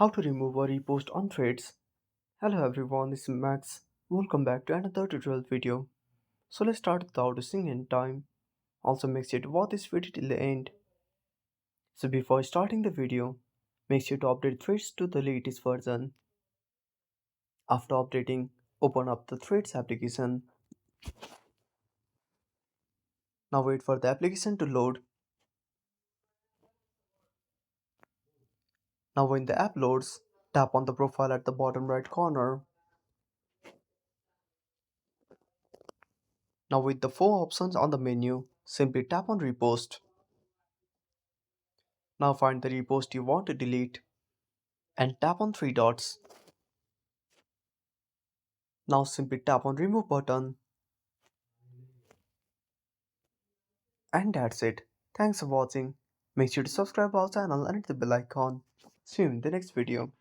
How to remove a repost on threads. Hello everyone, this is Max. Welcome back to another tutorial video. So let's start without wasting any time. Also make sure to watch this video till the end. So before starting the video, make sure to update threads to the latest version. After updating, open up the threads application. Now wait for the application to load. Now when the app loads, tap on the profile at the bottom right corner. Now with the four options on the menu, simply tap on repost. Now find the repost you want to delete and tap on three dots. Now simply tap on remove button and that's it. Thanks for watching. Make sure to subscribe our channel and hit the bell icon. See you in the next video.